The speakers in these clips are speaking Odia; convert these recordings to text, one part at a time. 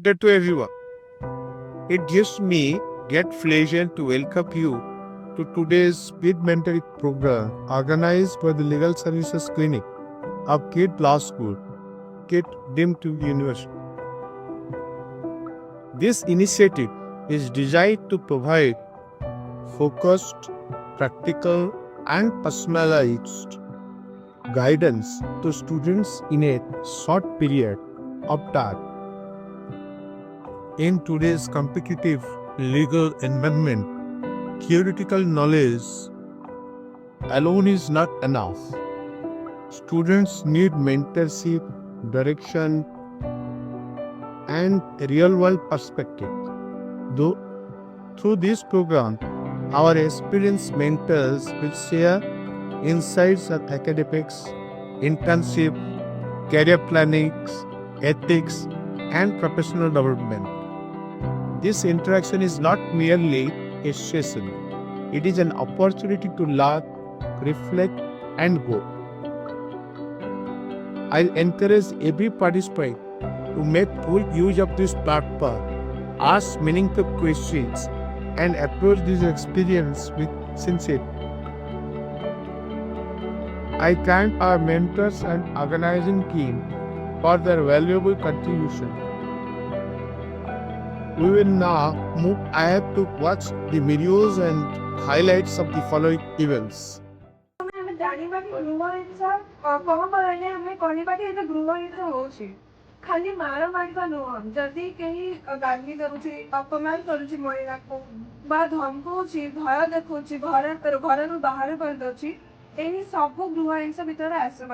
Good day to everyone. It gives me great pleasure to welcome you to today's Speed Mentoring program organized by the Legal Services Clinic of KIT Law School, KIT deemed to be university. This initiative is designed to provide focused, practical, and personalized guidance to students in a short period of time. In today's competitive legal environment, theoretical knowledge alone is not enough. Students need mentorship, direction, and real-world perspective. Though, through this program, our experienced mentors will share insights on academics, internship, career planning, ethics, and professional development. This interaction is not merely a session, it is an opportunity to learn, reflect, and grow. I encourage every participant to make full use of this platform, ask meaningful questions, and approach this experience with sincerity. I thank our mentors and organizing team for their valuable contribution. We will now move ahead to watch the videos and highlights of the following events. ଆମେ ଜାଣିବାକି ଗୃହ ହିଂସା କଣ କରାଯାଏ ଆମେ କହିବାକି ଏଇଟା ଗୃହ ହିଂସା ହଉଛି ଖାଲି ମାର ମାରିବା ନୁହଁ ଯଦି କେହି ଗାଳି ଦଉଛି ଅପମାନ କରୁଛି ମହିଳାକୁ ବା ଧମକଉଛି ଭୟ ଦେଖଉଛି ଘରରୁ ବାହାର କରିଦଉଛି ଏହି ସବୁ ଗୃହ ହିଂସା ଭିତରେ ଆସିବ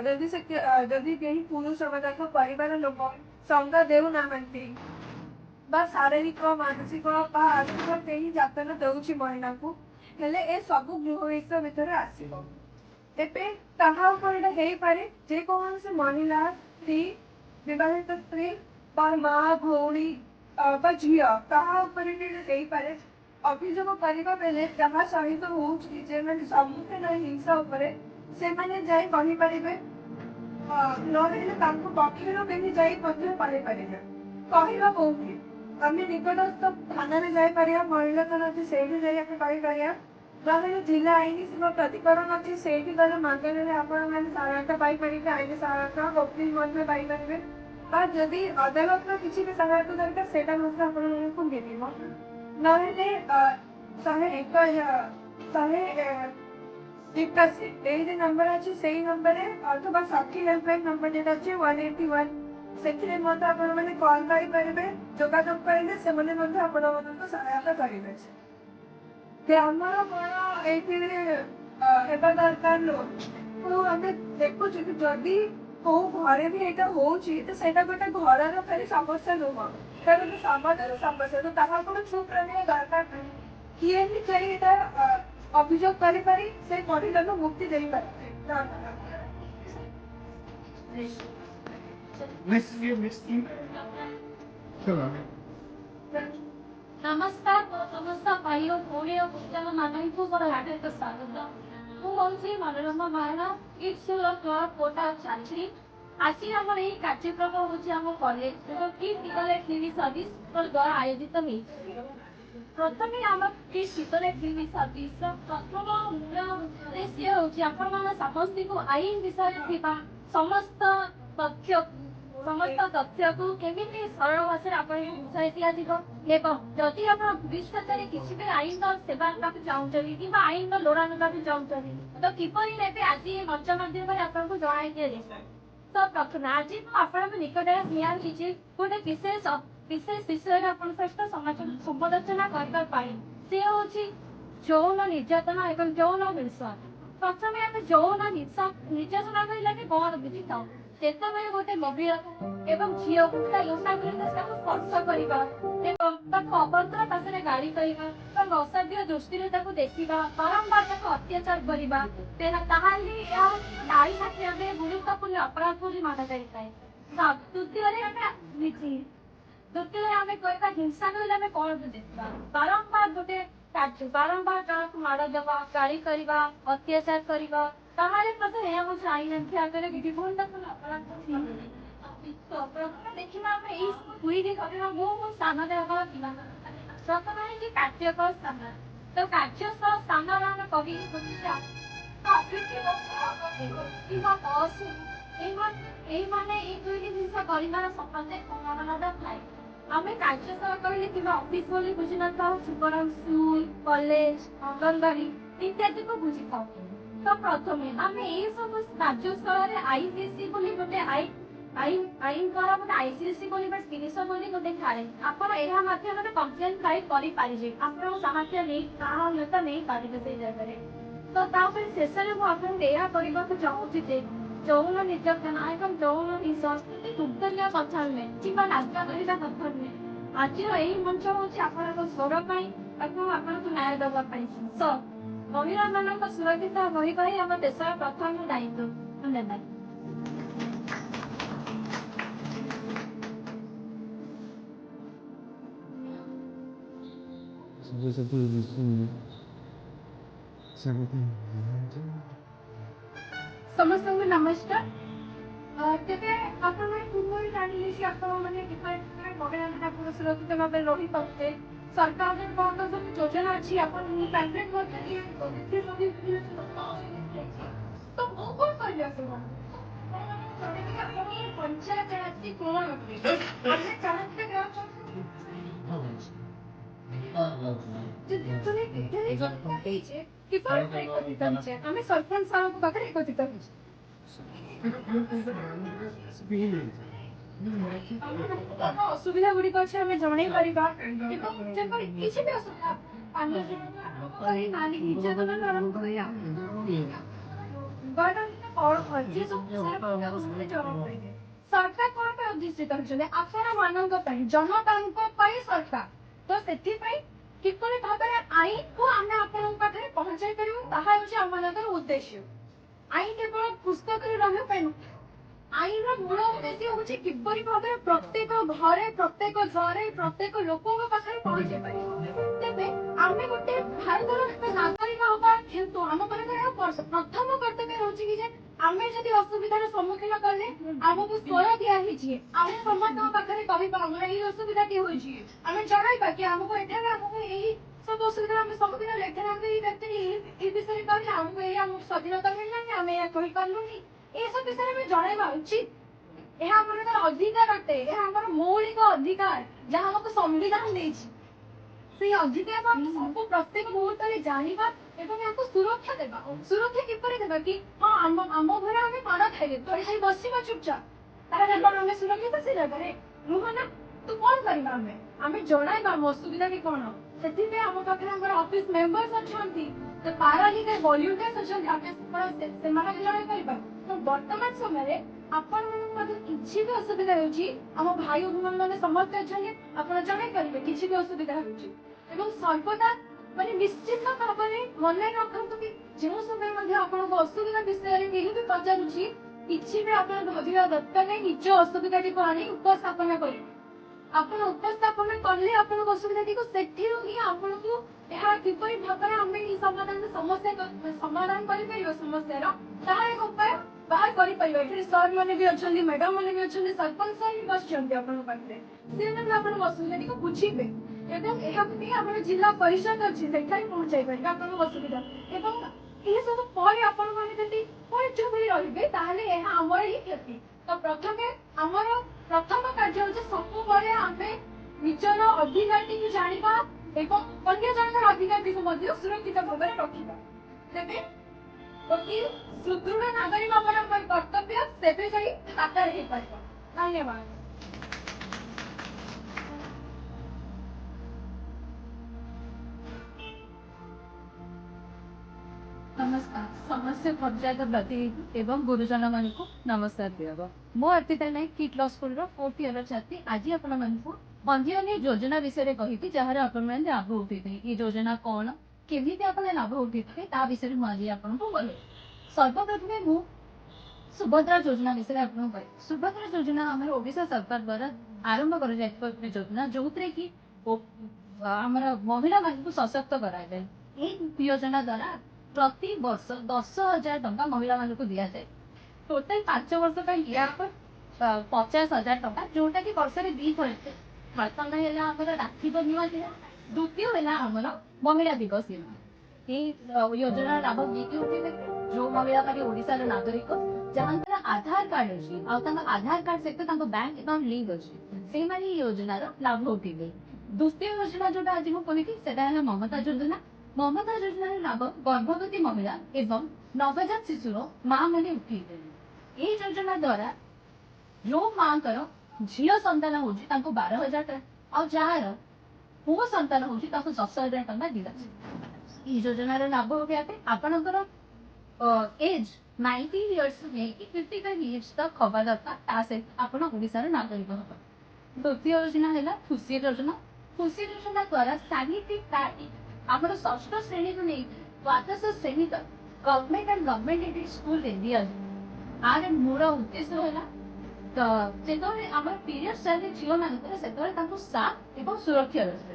ଯଦି କେହି ପୁରୁଷ ବା ତାଙ୍କ ପରିବାର ଲୋକ ସଂଜ୍ଞା ଦେଉନାହାନ୍ତି ବା ଶାରୀରିକ ମାନସିକ ବା ଆର୍ଥିକ କେହି ଯାତନା ଦେଉଛି ମହିଳାକୁ ହେଲେ ଏ ସବୁ ଗୃହ ହିଂସା ଭିତରେ ଆସିବ। ଏବେ ତାହା ଉପରେ ଏଇଟା ହେଇପାରେ ଯେକୌଣସି ମହିଳା ସ୍ତ୍ରୀ ବିବାହିତ ସ୍ତ୍ରୀ ବା ମା ଭଉଣୀ ବା ଝିଅ ତାହା ଉପରେ ଏଇଟା ହେଇପାରେ ଅଭିଯୋଗ କରିବା ବେଳେ ଯାହା ସହିତ ହଉଛି ଯେମାନେ ସମ୍ମୁଖୀନ ହିଂସା ଉପରେ ସେମାନେ ଯାଇ କହିପାରିବେ ନହେଲେ ତାଙ୍କ ପକ୍ଷରୁ କେହି ଯାଇ ମଧ୍ୟ କହିପାରିବେ କହିବା କୋଉଠି ଆମେ ନିକଟସ୍ଥ ଥାନାରେ ଯାଇପାରିବା ମହିଳା ଥାନା ଅଛି ସେଇଠି ଯାଇ ଆମେ କହିପାରିବା ନହେଲେ ଜିଲ୍ଲା ଆଇନ ସେବା ପ୍ରାଧିକରଣ ଅଛି ସେଇଠି ଗଲେ ମାଗଣାରେ ଆପଣମାନେ ସହାୟତା ପାଇପାରିବେ ଆଇନ ସହାୟତା ଓକିଲ ମଧ୍ୟ ପାଇପାରିବେ ବା ଯଦି ଅଦାଲତର କିଛି ବି ସହାୟତା ଦରକାର ସେଇଟା ମଧ୍ୟ ଆପଣମାନଙ୍କୁ ମିଳିବ ନହେଲେ 181 ଏଇ ଯେ ନମ୍ବର ଅଛି ସେଇ ନମ୍ବରରେ ଅଥବା ସାକ୍ଷୀ ହେଲ୍ପଲାଇନ୍ ନମ୍ବର ଯେଟା ଅଛି 181 ସେଥିରେ ମଧ୍ୟ ଆପଣମାନେ କଲ୍ କରିପାରିବେ ଯୋଗାଯୋଗ କରିଲେ ସେମାନେ ମଧ୍ୟ ଆପଣମାନଙ୍କୁ ସହାୟତା କରିବେ ଆମର କଣ ଏଇଥିରେ ହେବା ଦରକାର ନୁହଁ ଆମେ ଦେଖୁଛୁ କି ଯଦି କୋଉ ଘରେ ବି ଏଇଟା ହଉଛି ତ ସେଇଟା ଗୋଟେ ଘରର ଖାଲି ସମସ୍ୟା ନୁହଁ ସେଇଟା ଗୋଟେ ସମାଜର ସମସ୍ୟା ତ ତାହା ଆପଣ ଚୁପ୍ ରହିବା ଦରକାର ନାହିଁ କିଏ ବି ଯାଇ ଏଇଟା ଅଭିଯୋଗ କରିପାରି ସେ ମହିଳାକୁ ମୁକ୍ତି ଦେଇପାରିବେ नमस्कार समस्त भाई और भौणी और पुस्तक ମାନଙ୍କୁ ମୋର ହାର୍ଦ୍ଦିକ ସ୍ୱାଗତ ମୁଁ ହେଉଛି ମନୋରମା ମହାନା ଇସ୍କୁଲ କ୍ଲବ କୋଟା ଛାତ୍ରୀ ଆଜି ଆମର ଏହି କାର୍ଯ୍ୟକ୍ରମ ହେଉଛି ଆମ କଲେଜ ଏବଂ କିଟ୍ ଟିକଲେଟ୍ କ୍ଲିନିକ ସର୍ଭିସ ଦ୍ୱାରା ଆୟୋଜିତ ହୋଇଛି ପ୍ରଥମେ ଆମ କିଟ୍ ଟିକଲେଟ୍ କ୍ଲିନିକ ସର୍ଭିସର ପ୍ରଥମ ମୂଳ ଉଦ୍ଦେଶ୍ୟ ହେଉଛି ଆପଣମାନେ ସମସ୍ତଙ୍କୁ ଆଇନ ବିଷୟରେ ଥିବା ସମସ୍ତ ତଥ୍ୟକୁ କେମିତି ସରଳ ଭାଷାରେ ଆପଣଙ୍କୁ ବୁଝାଇ ଦିଆଯିବ ଏବଂ ଯଦି ଆପଣ ଭବିଷ୍ୟତରେ କିଛି ବି ଆଇନର ସେବା ନେବାକୁ ଚାହୁଁଛନ୍ତି କିମ୍ବା ଆଇନର ଲୋଡ଼ା ନେବାକୁ ଚାହୁଁଛନ୍ତି ତ କିପରି ନେବେ ଆଜି ଏ ମଞ୍ଚ ମାଧ୍ୟମରେ ଆପଣଙ୍କୁ ଜଣାଇ ଦିଆଯିବ ତ ପ୍ରଥମେ ଆଜି ମୁଁ ଆପଣଙ୍କ ନିକଟରେ ନିଆଛି ଯେ ଗୋଟେ ବିଶେଷ ବିଷୟରେ ଆପଣଙ୍କ ସହିତ ସମାଲୋଚନା କରିବା ପାଇଁ ସେ ହେଉଛି ଯୌନ ନିର୍ଯାତନା ଏବଂ ଯୌନ ହିଂସା ପ୍ରଥମେ ଆମେ ଯୌନ ନିର୍ଯାତନା କହିଲେ ଆମେ କ'ଣ ବୁଝିଥାଉ ଯେତେବେଳେ ଗୋଟେ ମହିଳା ଏବଂ ଝିଅକୁ ତା ଇଚ୍ଛା ବିରୁଦ୍ଧରେ ତାକୁ ସ୍ପର୍ଶ କରିବା ଏବଂ ତାକୁ ଅଭଦ୍ର ଭାଷାରେ ଗାଳି କରିବା ଏବଂ ଅସାଧ୍ୟ ଦୃଷ୍ଟିରେ ତାକୁ ଦେଖିବା ବାରମ୍ବାର ତାକୁ ଅତ୍ୟାଚାର କରିବା ତାହେଲେ ଏହା ନାରୀ ସାଥୀ ଭାବେ ଗୁରୁତ୍ୱପୂର୍ଣ୍ଣ ଅପରାଧ ବୋଲି ମନାଯାଇଥାଏ ଦ୍ୱିତୀୟରେ ଆମେ କହିବା ହିଂସା କହିଲେ ଆମେ କ'ଣ ବୁଝିଥିବା ବାରମ୍ବାର ଗୋଟେ କାର୍ଯ୍ୟ ବାରମ୍ବାର ଜଣକୁ ମାଡ଼ ଦେବା ଗାଳି କରିବା ଅତ୍ୟାଚାର କରିବା ତାହେଲେ ମଧ୍ୟ ଏହା ହେଉଛି ଆଇନ ଆଗରେ ବିଧିବଦ୍ଧ ଅପରାଧ ତ ପ୍ରଥମେ ଦେଖିବା ଆମେ ଏଇ ଦୁଇଟି ଘଟଣା ମୁଁ ସ୍ଥାନରେ ଆମର ଥିବା ପ୍ରଥମେ ହେଉଛି କାର୍ଯ୍ୟକଳ ସ୍ଥାନ। ତ କାର୍ଯ୍ୟକଳ ସ୍ଥାନରେ ଆମେ କହିକି ବୁଝିବା ଏଇମାନେ ଏଇ ଦୁଇଟି ଜିନିଷ କରିବାର ସମସ୍ତେ ସମାଧାନ ଥାଏ। ଆମେ କାର୍ଯ୍ୟକଳ କହିଲେ କିମ୍ବା ଅଫିସ ବୋଲି ବୁଝିନଥାଉ, ସ୍କୁଲ, କଲେଜ, ଅଙ୍ଗନବାଡି ଇତ୍ୟାଦିକୁ ବୁଝିଥାଉ। ତ ପ୍ରଥମେ ଆମେ ଏଇ ସବୁ କାର୍ଯ୍ୟସ୍ଥଳରେ ଆଇସିଏସି ବୋଲି ଗୋଟେ ଆଇନ ଦ୍ୱାରା ଗୋଟେ ଆଇସିଏସି ବୋଲି ବା ତିରିଶ ବୋଲି ଗୋଟେ ଥାଏ। ଆପଣ ଏହା ମାଧ୍ୟମରେ କମ୍ପ୍ଲେନ ଫାଇଲ କରିପାରିବେ, ଆପଣଙ୍କ ସାହାଯ୍ୟ ନେଇ ସହାୟତା ନେଇପାରିବେ ସେଇ ଜାଗାରେ। ତ ତାପରେ ଶେଷରେ ମୁଁ ଆପଣଙ୍କୁ ଏହା କରିବାକୁ ଚାହୁଁଛି ଯେ ଯୌନ ନିର୍ଯାତନା ଏବଂ ଯୌନ ସଂସ୍କୃତି ଦୁର୍ଦଳୀୟ କଥା ନୁହେଁ କିମ୍ବା ରାସ୍ତା କରିବା କଥା ନୁହେଁ। ଆଜିର ଏହି ମଞ୍ଚ ହେଉଛି ଆପଣଙ୍କ ସ୍ୱର ପାଇଁ ଏବଂ ଆପଣଙ୍କୁ ନ୍ୟାୟ ଦେବା ପାଇଁ। ତ ମହିଳାମାନଙ୍କ ସୁରକ୍ଷିତ ରହିବା ହିଁ ଆମ ଦେଶର ପ୍ରଥମ ଦାୟିତ୍ୱ। ଧନ୍ୟବାଦ। ସମସ୍ତଙ୍କୁ ନମସ୍କାର। ତେବେ ଆପଣମାନେ ପୂର୍ବରୁ ଜାଣିଲେ ଯେ ଆପଣମାନେ କିପରି ମହିଳାମାନେ ସୁରକ୍ଷିତ ଭାବରେ ରହିପାରିବେ। ସରକାରଙ୍କର କ'ଣ ସବୁ ଯୋଜନା ଅଛି ଆପଣ ପ୍ୟାମ୍ପଲେଟ୍ ମଧ୍ୟ ତ ମୁଁ କ'ଣ କହିବି ଆପଣଙ୍କୁ ପଞ୍ଚାୟତ ରାଜି କ'ଣ ଆମେ ଚାହୁଁଥିଲେ ଆମେ ସରପଞ୍ଚ ସାରଙ୍କ ପାଖରେ ଏକତ୍ରିତ ହେଇଛେ। ଅସୁବିଧା ଗୁଡ଼ିକ ଅଛି ଆମେ ଜଣେଇ ପାରିବା ଏବଂ ଯେପରି କିଛି ବି ଅସୁବିଧା ସରକାର କ'ଣ ପାଇଁ ଅଧିଷ୍ଠିତ ହୋଇଛନ୍ତି? ଆପଣମାନଙ୍କ ପାଇଁ, ଜନତାଙ୍କ ପାଇଁ ସରକାର। ତ ସେଥିପାଇଁ କିପରି ଭାବରେ ଆଇନକୁ ଆମେ ଆପଣଙ୍କ ପାଖରେ ପହଞ୍ଚାଇ ପାରିବୁ ତାହା ହେଉଛି ଆମମାନଙ୍କର ଉଦ୍ଦେଶ୍ୟ। ଆଇନ କେବଳ ପୁସ୍ତକରେ ରହିବା ପାଇଁ ନୁହେଁ, ଆଇନର ମୂଳ ଉଦ୍ଦେଶ୍ୟ ହେଉଛି କିପରି ଭାବରେ ପ୍ରତ୍ୟେକ ଘରେ, ପ୍ରତ୍ୟେକ ଲୋକଙ୍କ ପାଖରେ ପହଞ୍ଚି ପାରିବ। ତେବେ ଆମେ ଗୋଟେ ଭାରତର ନାଗରିକ ହେବା ହେତୁ ଆମ ପାଖରେ ପ୍ରଥମ କର୍ତ୍ତବ୍ୟ ହେଉଛି କି ଯେ ଆମେ ଯଦି ଅସୁବିଧାର ସମ୍ମୁଖୀନ କଲେ ଆମକୁ ସ୍ୱର ଦିଆହେଇଛି, ଆମେ ସମସ୍ତଙ୍କ ପାଖରେ କହିବା ଆମର ଏଇ ଅସୁବିଧାଟି ହୋଇଛି, ଆମେ ଜଣାଇବା କି ଆମକୁ ଏଠାରେ ଆମକୁ ଏଇ ସବୁ ଅସୁବିଧାର ଆମେ ସମ୍ମୁଖୀନ ହେଲେ ଏଠାରେ ଆମେ ଏଇ ବ୍ୟକ୍ତି ଏ ବିଷୟରେ କହିଲେ ଆମକୁ ଏଇ ଆମକୁ ସ୍ୱାଧୀନତା ମିଳିଲାନି, ଆମେ ଏହା କହିପାରିଲୁନି, ଏସବୁ ବିଷୟରେ ଆମେ ଜଣାଇବା ଉଚିତ। ଏହା ଆମର ଅଧିକାର ଅଟେ, ଏହା ଆମର ମୌଳିକ ଅଧିକାର ଯାହା ଆମକୁ ସମ୍ବିଧାନ ଦେଇଛି। ସେଇ ଅଧିକାର ଆମେ ସବୁ ପ୍ରତ୍ୟେକ ମୁହୂର୍ତ୍ତରେ ଜାଣିବା ଏବଂ ଏହାକୁ ସୁରକ୍ଷା ଦେବା। ସୁରକ୍ଷା କିପରି ଦେବା କି ହଁ ଆମ ଘରେ ଆମେ ମାଡ଼ ଖାଇଲେ ତଳେ ଯାଇ ବସିବା ଚୁପଚାପ, ତାହେଲେ କ'ଣ ଆମେ ସୁରକ୍ଷିତ ସେ ଜାଗାରେ ନୁହଁ ନା? ତ କ'ଣ କରିବା ଆମେ ଜଣାଇବା ଆମ ଅସୁବିଧାଟି କ'ଣ। ସେଥିପାଇଁ ଆମ ପାଖରେ ଆମର ଅଫିସ ମେମ୍ବର୍ସ ଅଛନ୍ତି, ତ ପାରାଲିଗାଲ ଭଲ୍ୟୁଣ୍ଟିୟର୍ସ ଅଛନ୍ତି, ଆମେ ସେମାନଙ୍କୁ ଜଣାଇ ପାରିବା। ତ ବର୍ତ୍ତମାନ ସମୟରେ ଆପଣମାନଙ୍କୁ ମଧ୍ୟ କିଛି ବି ଅସୁବିଧା ହେଉଛି, ଆମ ଭାଇ ଭଉଣୀମାନେ ସମସ୍ତେ ଅଛନ୍ତି, ଆପଣ ଜଣାଇ ପାରିବେ କିଛି ବି ଅସୁବିଧା ହେଉଛି। ଏବଂ ସର୍ବଦା ନିଶ୍ଚିତ ଭାବରେ ମନେ ରଖନ୍ତୁ କି ଯେଉଁ ସମୟ ମଧ୍ୟ ଆପଣଙ୍କ ଅସୁବିଧା ବିଷୟରେ କେହି ବି ପଚାରୁଛି, କିଛି ବି ଆପଣ ଭାବିବା ଦରକାର ନାହିଁ। ନିଜ ଅସୁବିଧାଟିକୁ ଆଣି ଉପସ୍ଥାପନ କରିବେ। ଆପଣ ଉପସ୍ଥାପନ କଲେ ଆପଣଙ୍କ ଅସୁବିଧାଟିକୁ ସେଥିରୁ ହିଁ ଆପଣଙ୍କୁ ଏହା କିପରି ଭାବରେ ଆମେ ଏହି ସମାଧାନ କରିପାରିବା ସମସ୍ୟାର ତାହା ଏକ ଉପାୟ ବାହାର କରିପାରିବା। ଏଠାରେ ସାର୍ ମାନେ ବି ଅଛନ୍ତି, ମ୍ୟାଡାମ ମାନେ ବି ଅଛନ୍ତି, ସରପଞ୍ଚ ସାର୍ ବି ବସିଛନ୍ତି ଆପଣଙ୍କ ପାଖରେ, ସେମାନେ ଆପଣଙ୍କ ଅସୁବିଧାଟିକୁ ବୁଝିବେ ଏବଂ ଏହାକୁ ନେଇ ଆମର ଜିଲ୍ଲା ପରିଷଦ ଅଛି ସେଠାରେ ପହଞ୍ଚାଇ ପାରିବେ ଆପଣଙ୍କ ଅସୁବିଧା। ଏବଂ ଏସବୁ ପରେ ଆପଣମାନେ ଯଦି ଚୁପ ହୋଇ ରହିବେ ତାହେଲେ ଏହା ଆମର ହିଁ କ୍ଷତି। ତ ପ୍ରଥମେ ଆମର ପ୍ରଥମ କାର୍ଯ୍ୟ ହେଉଛି ସବୁବେଳେ ଆମେ ନିଜର ଅଧିକାରଟିକୁ ଜାଣିବା ଏବଂ ଅନ୍ୟ ଜଣଙ୍କର ଅଧିକାରଟିକୁ ମଧ୍ୟ ସୁରକ୍ଷିତ ଭାବରେ ରଖିବା। ତେବେ ଗୋଟିଏ ସୁଦୃଢ଼ ନାଗରିକ ମାନଙ୍କର କର୍ତ୍ତବ୍ୟ ସେବେ ଯାଇ ସାକାର ହେଇପାରିବ। ଧନ୍ୟବାଦ। ନମସ୍କାର। ସମସ୍ତ ପଞ୍ଚାୟତ ପ୍ରତିନିଧି ଏବଂ ଗୁରୁଜନମାନଙ୍କୁ ନମସ୍କାର ଦିଆବ। ମୁଁ ଅର୍ପିତା ନାୟକ କିଟ୍ ଲ ସ୍କୁଲର 4th ଇୟର ଛାତ୍ରୀ। ଆଜି ଆପଣମାନଙ୍କୁ ପଞ୍ଜୀୟନ ଯୋଜନା ବିଷୟରେ କହିବି ଯାହାର ଆପଣମାନେ ଲାଭ ଉଠାଇବେ। ଏ ଯୋଜନା କ'ଣ, କେମିତି ଆପଣ ଲାଭ ଉଠାଇବେ ତା ବିଷୟରେ ମୁଁ ଆଜି ଆପଣଙ୍କୁ କହିବି। ସର୍ବପ୍ରଥମେ ମୁଁ ସୁଭଦ୍ରା ଯୋଜନା ବିଷୟରେ ଆପଣଙ୍କୁ କହିବି। ସୁଭଦ୍ରା ଯୋଜନା ଆମର ଓଡ଼ିଶା ସରକାର ଦ୍ୱାରା ଆରମ୍ଭ କରାଯାଇଥିବା ଗୋଟେ ଯୋଜନା ଯୋଉଥିରେ କି ଆମର ମହିଳାମାନଙ୍କୁ ସଶକ୍ତ କରାଯାଏ। ଏହି ଯୋଜନା ଦ୍ୱାରା ପ୍ରତି ବର୍ଷ 10,000 ଟଙ୍କା ମହିଳାମାନଙ୍କୁ ଦିଆଯାଏ। ଟୋଟାଲ 5 ବର୍ଷ ପାଇଁ ଦିଆହେବ। 50,000 ଟଙ୍କା ଯୋଉଟା କି ବର୍ଷରେ 2 ଥର ଦିଏ। ପ୍ରଥମ ହେଲା ଆମର ରାକ୍ଷୀ ପୂର୍ଣ୍ଣିମା ଦିନ, ଦ୍ୱିତୀୟ ହେଲା ଆମର ମହିଳା ଦିବସ ଦିନ। এই ଯୋଜନାର ଲାଭ କିଏ ଉଠେଇବେ? ଯୋଉ ମହିଳା ମାନେ ଓଡ଼ିଶାର ନାଗରିକ ଯାହାଙ୍କର ଆଧାର କାର୍ଡ ଅଛି ଆଉ ତାଙ୍କ ଆଧାର କାର୍ଡ ସହିତ ତାଙ୍କ ବ୍ୟାଙ୍କ ଆକାଉଣ୍ଟ ଲିଙ୍କ ଅଛି, ସେଇମାନେ ଏହି ଯୋଜନାର ଲାଭ ଉଠେଇବେ। ଦ୍ୱିତୀୟ ଯୋଜନା ଯୋଉଟା ଆଜି ମୁଁ କହିବି ସେଟା ହେଲା ମମତା ଯୋଜନା। ମମତା ଯୋଜନାର ଲାଭ ଗର୍ଭବତୀ ମହିଳା ଏବଂ ନବଜାତ ଶିଶୁର ମା ମାନେ ଉଠେଇବେ। ଏହି ଯୋଜନା ଦ୍ୱାରା ଯୋଉ ମାଙ୍କର ଝିଅ ସନ୍ତାନ ହଉଛି ତାଙ୍କୁ 12,000 ଟଙ୍କା ଆଉ ଯାହାର ପୁଅ ସନ୍ତାନ ହଉଛି ତାଙ୍କୁ 10,000 ଟଙ୍କା ଦିଆଯାଉଛି। এই ଯୋଜନାର ଲାଭ ଉଠେଇବା ପାଇଁ ଆପଣଙ୍କର ଏଜ୍ 90 ଇୟର୍ସ ନେଇକି 55 ଇୟର୍ସ ତକ ହବା ଦରକାର। ତା ସହିତ ଆପଣ ଓଡ଼ିଶାର ନାଗରିକ ହବା। ଦ୍ୱିତୀୟ ଯୋଜନା ହେଲା ଖୁସି ଯୋଜନା। ଖୁସି ଯୋଜନା ଦ୍ୱାରା ସାନିଟେରୀ ପ୍ୟାଡ୍ ଆମର 6ଠ ଶ୍ରେଣୀରୁ ନେଇକି 12ଶ ଶ୍ରେଣୀ ତକ ଗଭର୍ଣ୍ଣମେଣ୍ଟ ଆଣ୍ଡ ଗଭର୍ଣ୍ଣମେଣ୍ଟ ଏଡେଡ୍ ସ୍କୁଲରେ ଦିଆଯିବ। ଆର ମୂଳ ଉଦ୍ଦେଶ୍ୟ ହେଲା ତ ଯେତେବେଳେ ଆମର ପିରିୟଡ୍ ଚାଲେ ଝିଅମାନଙ୍କର ସେତେବେଳେ ତାଙ୍କୁ ସାଫ୍ ଏବଂ ସୁରକ୍ଷା ରହିବ।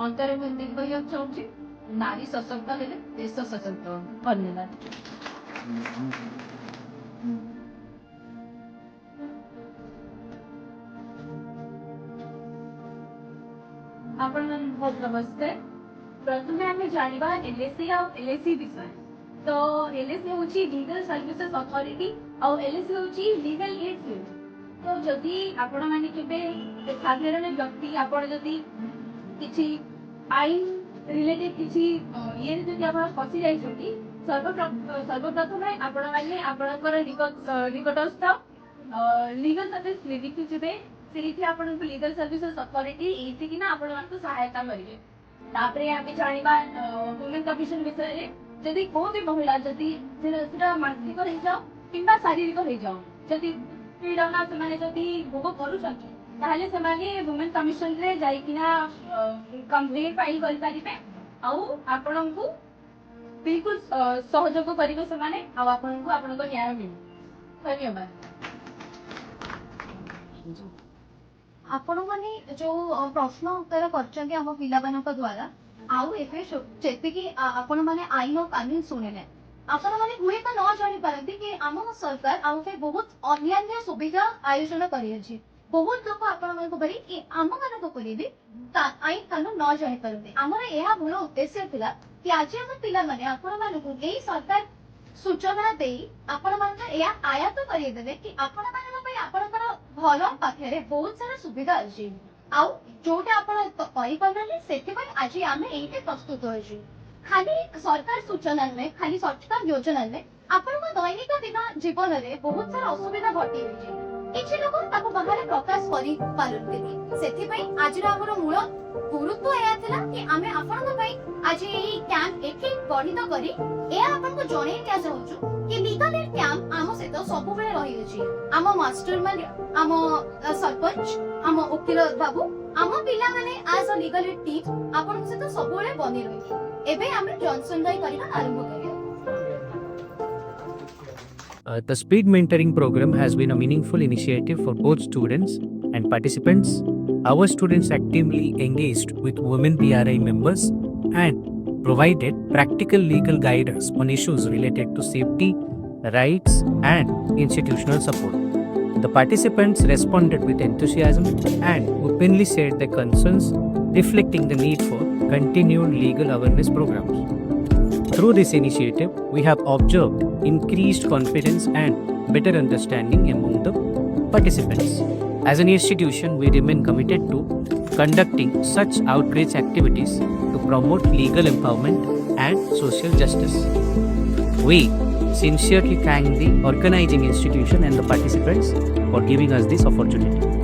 ଅନ୍ତରେ ମୁଁ ଏତିକି କହିବାକୁ ଚାହୁଁଛି, ନାରୀ ସଶକ୍ତ ହେଲେ ଦେଶ ସଶକ୍ତ ହେବ। ଧନ୍ୟବାଦ। ଆପଣମାନଙ୍କୁ ବହୁତ ନମସ୍କାର। ପ୍ରଥମେ ଆମେ ଜାଣିବା LSC ଆଉ LSC ବିଷୟରେ। ତ LSC ହେଉଛି ଲିଗାଲ ସର୍ଭିସେସ୍ ଅଥରିଟି ଆଉ LSC ହେଉଛି ଲିଗାଲ ଏଡ୍ ଫିଲ୍ଡ। ତ ଯଦି ଆପଣମାନେ କେବେ ସାଧାରଣ ବ୍ୟକ୍ତି ଆପଣ ଯଦି କିଛି ଆଇନ ରିଲେଟେଡ୍ କିଛି ଇଏରେ ଯଦି ଆପଣ ଫସି ଯାଇଛନ୍ତି, ସର୍ବପ୍ରଥମେ ଆପଣମାନେ ଆପଣଙ୍କର ନିକଟସ୍ଥ ଲିଗାଲ ସର୍ଭିସ କ୍ଲିନିକକୁ ଯିବେ। ସେଇଠି ଆପଣଙ୍କୁ ଲିଗାଲ ସର୍ଭିସେସ୍ ଅଥରିଟି ଏଇଠିକିନା ଆପଣମାନଙ୍କୁ ସହାୟତା କରିବେ। ତାପରେ ଆମେ ଜାଣିବା ଓମେନ୍ କମିଶନ ବିଷୟରେ। ଯଦି କୋଉ ବି ମହିଳା ଯଦି ସେଟା ମାନସିକ ହେଇଯାଉ କିମ୍ବା ଶାରୀରିକ ହେଇଯାଉ, ଯଦି ପୀଡ଼ନ ସେମାନେ ଯଦି ଭୋଗ କରୁଛନ୍ତି ତାହେଲେ ସେମାନେ ଓମେନ୍ କମିଶନରେ ଯାଇକିନା କମ୍ପ୍ଲେନ୍ ଫାଇଲ୍ କରିପାରିବେ ଆଉ ଆପଣଙ୍କୁ ବିଲକୁଲ ସହଯୋଗ କରିବେ ସେମାନେ ଆଉ ଆପଣଙ୍କୁ ଆପଣଙ୍କ ନ୍ୟାୟ ମିଳିବ। ଧନ୍ୟବାଦ। ଆପଣମାନେ ଯୋଉ ପ୍ରଶ୍ନ ଉତ୍ତର କରିଛନ୍ତି ଆମ ପିଲାମାନଙ୍କ ଦ୍ୱାରା, ଆଉ ଏବେ ଯେତିକି ଆପଣମାନେ ଆଇନ ଓ କାନୁନ ଶୁଣିଲେ, ଆପଣମାନେ ହୁଏତ ନ ଜାଣିପାରନ୍ତି କି ଆମ ସରକାର ଆମ ପାଇଁ ବହୁତ ଅନ୍ୟାନ୍ୟ ସୁବିଧା ଆୟୋଜନ କରିଅଛି। ବହୁତ ଲୋକ ଆପଣମାନଙ୍କ ପରି କି ଆମମାନଙ୍କ ପରି ବି ଆଇନ କାନୁନ ନ ଜାଣିପାରନ୍ତି। ଆମର ଏହା ମୂଳ ଉଦ୍ଦେଶ୍ୟ ଥିଲା କି ଆଜି ଆମ ପିଲାମାନେ ଆପଣମାନଙ୍କୁ ଏଇ ସରକାର ସୂଚନା ଦେଇ ଆପଣମାନଙ୍କୁ ଏହା ଆୟତ କରେଇଦେବେ କି ଆପଣମାନଙ୍କ ପାଇଁ ଆପଣଙ୍କର ଘର ପାଖରେ ବହୁତ ସାରା ସୁବିଧା ଅଛି ଆଉ ଯୋଉଟା ଆପଣ କରିପାରୁନାହାନ୍ତି, ସେଥିପାଇଁ ଆଜି ଆମେ ଏଇଠି ପ୍ରସ୍ତୁତ ଅଛୁ। ଖାଲି ସରକାର ସୂଚନା ନୁହେଁ, ଖାଲି ସରକାର ଯୋଜନା ନୁହେଁ, ଆପଣଙ୍କ ଦୈନିକ ଦିନ ଜୀବନରେ ବହୁତ ସାରା ଅସୁବିଧା ଘଟି ରହିଛି। କିଛି ଲୋକ ତାକୁ ବାହାରେ ପ୍ରକାଶ କରିପାରନ୍ତିନି। ସେଥିପାଇଁ ଆଜିର ଆମର ମୂଳ ଗୁରୁତ୍ୱ ଏହା ଥିଲା କି ଆମେ ଆପଣଙ୍କ ପାଇଁ ଆଜି ଏଇ କ୍ୟାମ୍ପ ଏଠି ଗଠିତ କରି ଏହା ଆପଣଙ୍କୁ ଜଣେଇ ଦିଆଯାଉଛୁ କି ଲିଗାଲ ଏଡ୍ କ୍ୟାମ୍ପ ଆମ ସହିତ ସବୁବେଳେ ରହିଅଛି। ଆମ ମାଷ୍ଟର ମାନେ, ଆମ ସରପଞ୍ଚ, ଆମ ଓକିଲ ବାବୁ, ଆମ ପିଲାମାନେ ଆଜ ଅ ଲିଗାଲ ଏଡ୍ ଟିମ୍ ଆପଣଙ୍କ ସହିତ ସବୁବେଳେ ବନି ରହିବେ। ଏବେ ଆମେ ଜନସନ ଭାଇ କରିବା ଆରମ୍ଭ କରିବା। The speed mentoring program has been a meaningful initiative for both students and participants. Our students actively engaged with women PRI members and provided practical legal guidance on issues related to safety, rights, and institutional support. The participants responded with enthusiasm and openly shared their concerns, reflecting the need for continued legal awareness programs. Through this initiative, we have observed increased confidence and better understanding among the participants. As an institution, we remain committed to conducting such outreach activities to promote legal empowerment and social justice. We sincerely thank the organizing institution and the participants for giving us this opportunity.